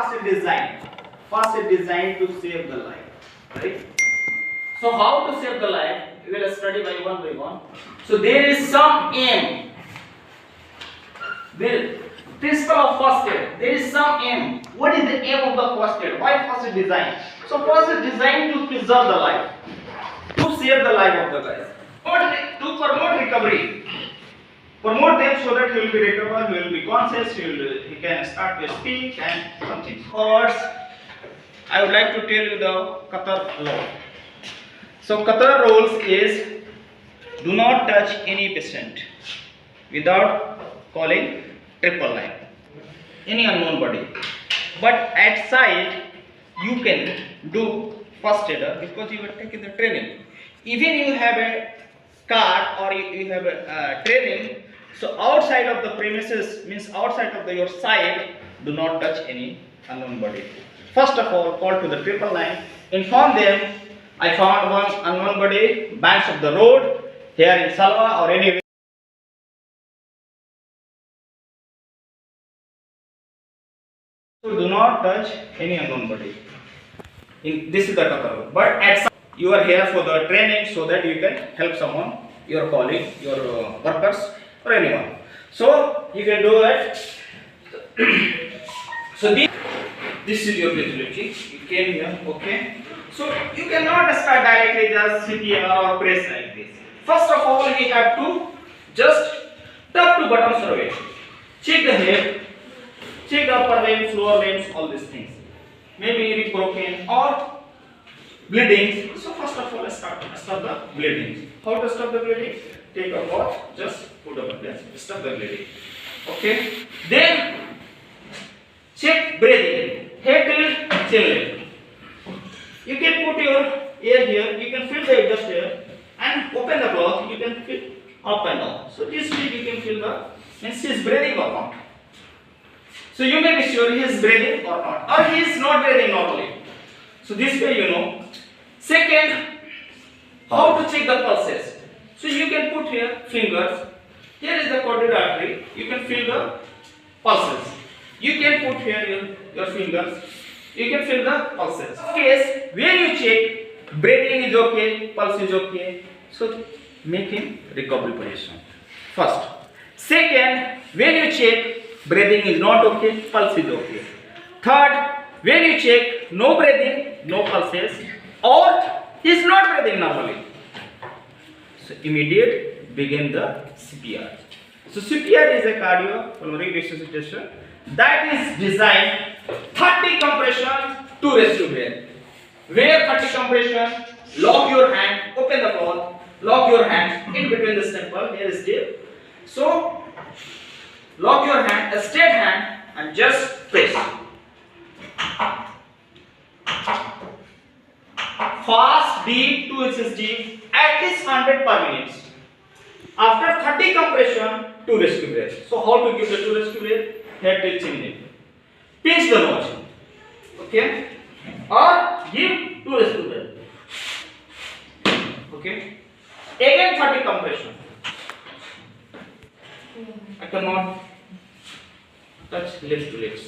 first aid design. First aid design to save the life, right? So how to save the life? We will study by one. So there is some aim. The principle of first aid. There is some aim. What is the aim of the first aid? Why first aid design? So first aid designed to preserve the life, to save the life of the guys, to promote recovery. Promote them so that he will be recovered, he will be conscious, he can start to speak and something. First, I would like to tell you the Qatar law. So Qatar rules is do not touch any patient without calling triple line, any unknown body. But at site you can do first aider because you are taking the training. Even you have a card or you have a training. So outside of the premises, means outside of your site, do not touch any unknown body. First of all, call to the triple line, inform them, I found one unknown body, banks of the road, here in Salwa or anywhere. So do not touch any unknown body. This is the Qatar. But at some, you are here for the training so that you can help someone, your colleague, your workers, or anyone. So you can do it. So this is your facility. You came here, okay. So you cannot start directly just CPR or press like this. First of all, we have to just top to bottom survey. Check the head, check the upper limbs, lower limbs, all these things. Maybe rib broken or bleeding. So first of all, stop the bleeding. How to stop the bleeding? Take a cloth, just put up a place, stop the bleeding. Okay. Then check breathing. Head till chin level. You can put your ear here. You can feel the adjust here and open the cloth. You can feel up and down. So this way you can feel the means he is breathing or not. So you may be sure he is breathing or not, or he is not breathing normally. So this way you know. Second, how to check the pulses. So you can put here fingers. Here is the carotid artery. You can feel the pulses. You can put here your fingers. You can feel the pulses. In case when you check breathing is okay, pulse is okay. So make him recovery position. First. Second, when you check breathing is not okay, pulse is okay. Third, when you check no breathing, no pulses, or he is not breathing normally. So immediate begin the CPR. So CPR is a cardiopulmonary resuscitation that is designed 30 compression to rescue breath. Where 30 compression, lock your hand, open the cloth, lock your hand in between the stipple, here is deep. So lock your hand, a straight hand, and just press. Fast, deep, 2 inches deep, at least 100 per minute. After 30 compression, 2 rescue breath. So how to give the 2 rescue breath? Head till chin level. Pinch the nose. Okay? Or give 2 rescue breath. Okay? Again 30 compression. I cannot touch lips to lips.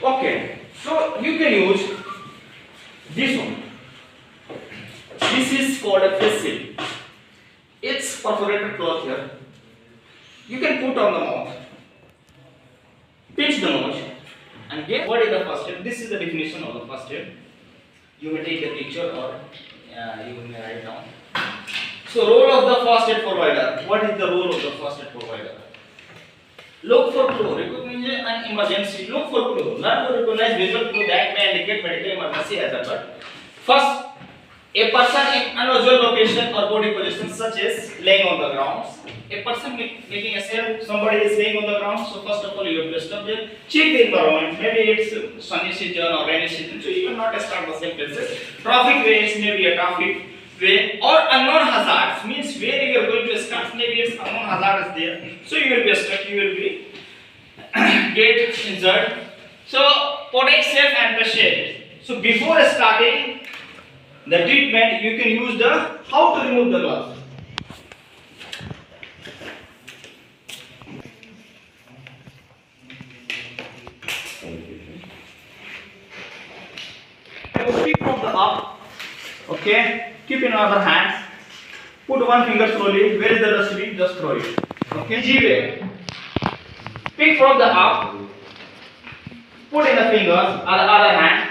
Okay. So you can use this one. This is called a face shield. It's perforated cloth here. You can put on the mouth, pinch the nose, and get what is the first aid. This is the definition of the first aid. You may take a picture or you may write down. So role of the first aid provider. What is the role of the first aid provider? Look for clue. Recognize an emergency. Look for clue. Learn to recognize visual clue that may indicate medical emergency as occurred. First, a person in unusual location or body position such as laying on the ground. A person making a self, somebody is laying on the ground. So first of all, you have to stop there. Check the environment. Maybe it's sunny season or rainy season. So you cannot start the same places. Traffic ways, maybe a traffic way, or unknown hazards means where you are going to start. Maybe it's unknown hazard is there. So you will be stuck. You will be get injured. So protect self and patient. So before starting the treatment, you can use the how to remove the gloves. Okay, keep in other hands. Put one finger slowly. Where is the dustbin? Just throw it. Okay, G way. Pick from the up. Put in the fingers on the other hand.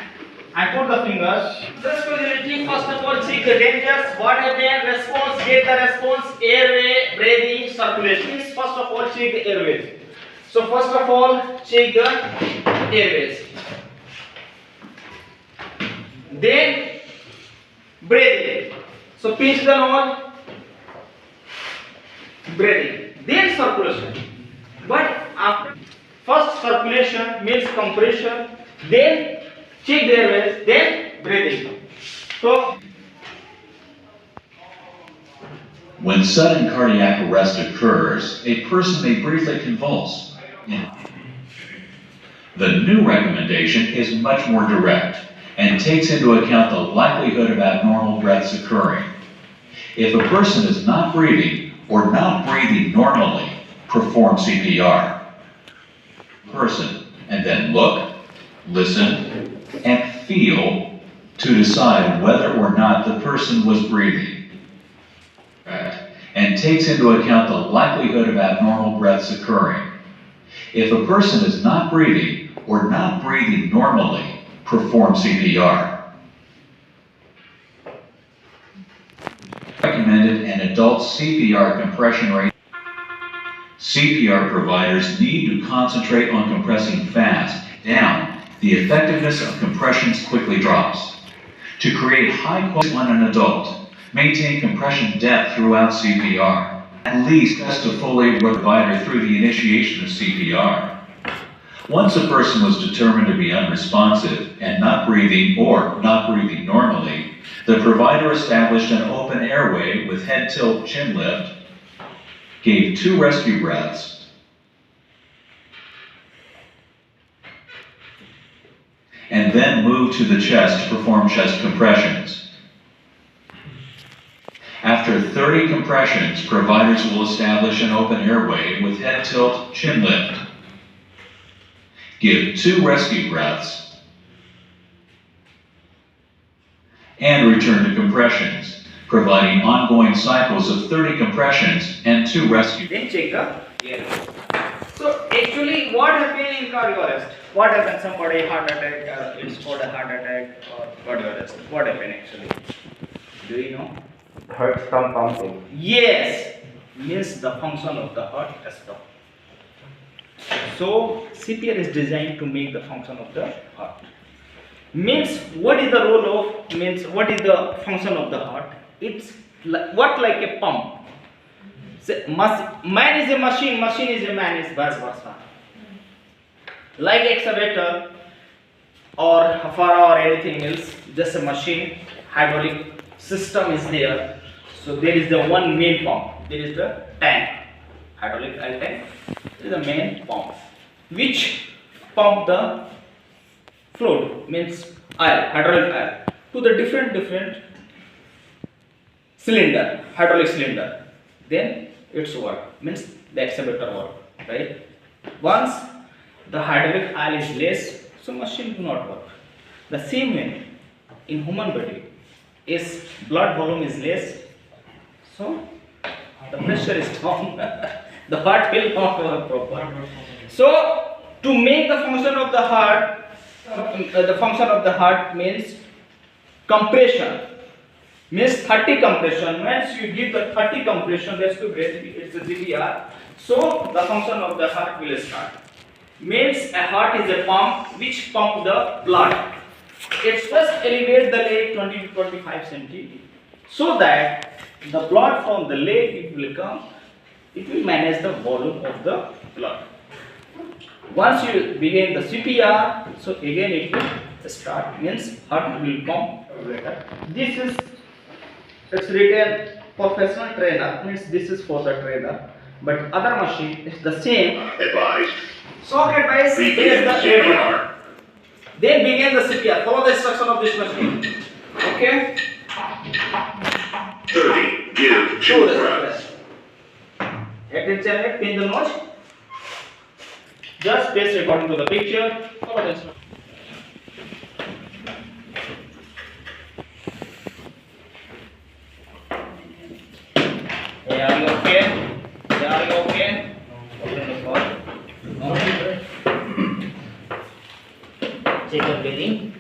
And put the fingers. Viscosity, first of all, check the dangers. What happened? Response, get the response, airway, breathing, circulation. First of all, check the airways. So, first of all, check the airways. Then, breathing. So, pinch the nose, breathing. Then, circulation. But after first circulation means compression, then check the airways, then breathing. So, when sudden cardiac arrest occurs, a person may briefly convulse. The new recommendation is much more direct and takes into account the likelihood of abnormal breaths occurring. If a person is not breathing or not breathing normally, perform CPR. And then look, listen, and feel to decide whether or not the person was breathing. And takes into account the likelihood of abnormal breaths occurring. If a person is not breathing or not breathing normally, perform CPR. Recommended an adult CPR compression rate. CPR providers need to concentrate on compressing fast. Down, the effectiveness of compressions quickly drops. To create high quality on an adult, maintain compression depth throughout CPR. At least test a fully provider through the initiation of CPR. Once a person was determined to be unresponsive and not breathing or not breathing normally, the provider established an open airway with head tilt chin lift, gave 2 rescue breaths, and then moved to the chest to perform chest compressions. After 30 compressions, providers will establish an open airway with head tilt chin lift, give 2 rescue breaths, and return to compressions, providing ongoing cycles of 30 compressions and 2 rescue. Then check the airways. So actually, what happens in cardiac arrest? What happens? Somebody heart attack, it's called a heart attack or cardiac arrest. What happens actually? Do you know? Heart stop pumping. Yes, means the function of the heart has stopped. So CPR is designed to make the function of the heart. Means what is the role of? Means what is the function of the heart? It's like a pump. So, man is a machine, machine is a man, is vice versa. Like excavator or Hafara or anything else, just a machine, hydraulic system is there. So there is the one main pump. There is the tank, hydraulic oil tank. This is the main pump, which pump the fluid, means oil, hydraulic oil, to the different cylinder, hydraulic cylinder. Then its work, means the excavator work, right? Once the hydraulic oil is less, so machine do not work. The same way in human body is blood volume is less, so the pressure is down. The heart will not work proper. So to make the function of the heart, the function of the heart means compression. Means 30 compression. Once you give the 30 compression, that's to breath, it's a CPR. So the function of the heart will start. Means a heart is a pump which pump the blood. It first elevate the leg 20 to 25 centimeters, so that the blood from the leg it will come. It will manage the volume of the blood. Once you begin the CPR, so again it will start. Means heart will pump. This is, it's written professional trainer, means this is for the trainer, but other machine is the same. Advised. So advice is the CPR. Then begin the CPR. Follow the instruction of this machine. Okay? 30. Give Show 2 the breaths. Attention, pin the nose. Just pace according to the picture. Follow the instruction. the breathing.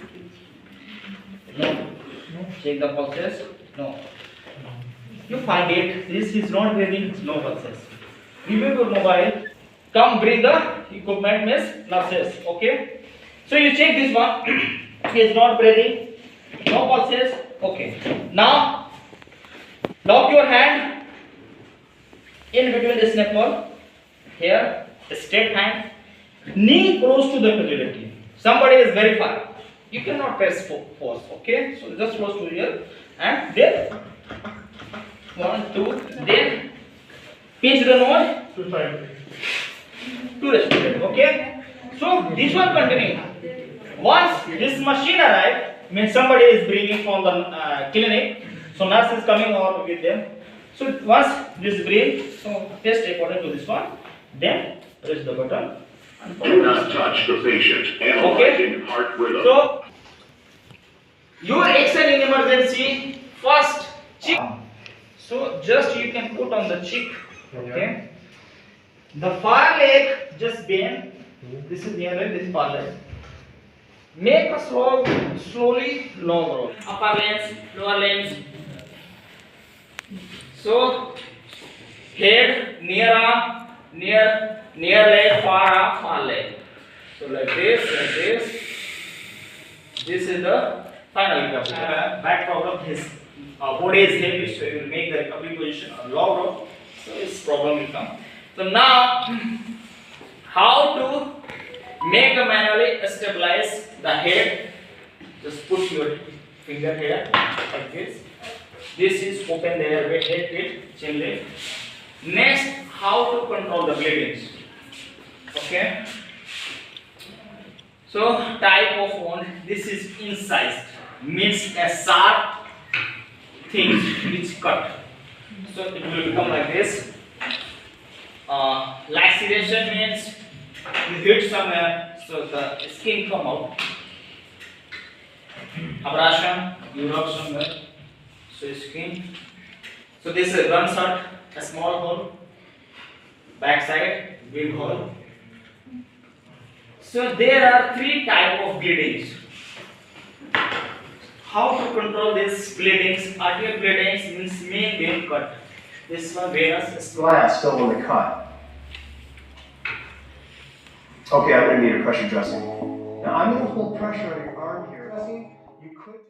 No. Check the pulses. No. You find it. This is not breathing. No pulses. Remove your mobile. Come bring the equipment, miss nurses. Okay. So you check this one. He is not breathing. No pulses. Okay. Now lock your hand in between this nipple. Here. Straight hand. Knee close to the cavity. Somebody is very far. You cannot press force. Okay. So just close to here and then 1, 2. Then pinch the nose. To respirate. Okay. So this one continuing. Once this machine arrive, means somebody is bringing from the clinic. So nurse is coming over with them. So once this breathe, so test according to this one. Then press the button. Do not touch the patient. Analyzing heart rhythm. So your action in emergency, first cheek. So just you can put on the cheek. Okay. The far leg just bend. This is near leg. This is far leg. Make a slowly long roll. Upper limbs, lower limbs. So head, near arm, near leg, far arm, far leg. So like this. This is the final recovery. Back problem. His body is heavy, so you will make the recovery position a long roll. So this problem will come. So now, how to make a manually stabilize the head? Just put your finger here like this. This is open the airway, head, chin lift. Next, how to control the bleedings? Okay. So type of wound. This is incised, means a sharp thing which cut. So it will become like this. Laceration means you hit somewhere, so the skin come out. Abrasion, you rub somewhere, so skin. So this is a gunshot, a small hole. Backside, big hole. So there are 3 types of bleedings. How to control these bleedings? Arterial bleedings means main vein cut. This one venous. Glass still in the cut. Okay, I'm going to need a pressure dressing. Now I'm going to hold pressure on your arm here. You could.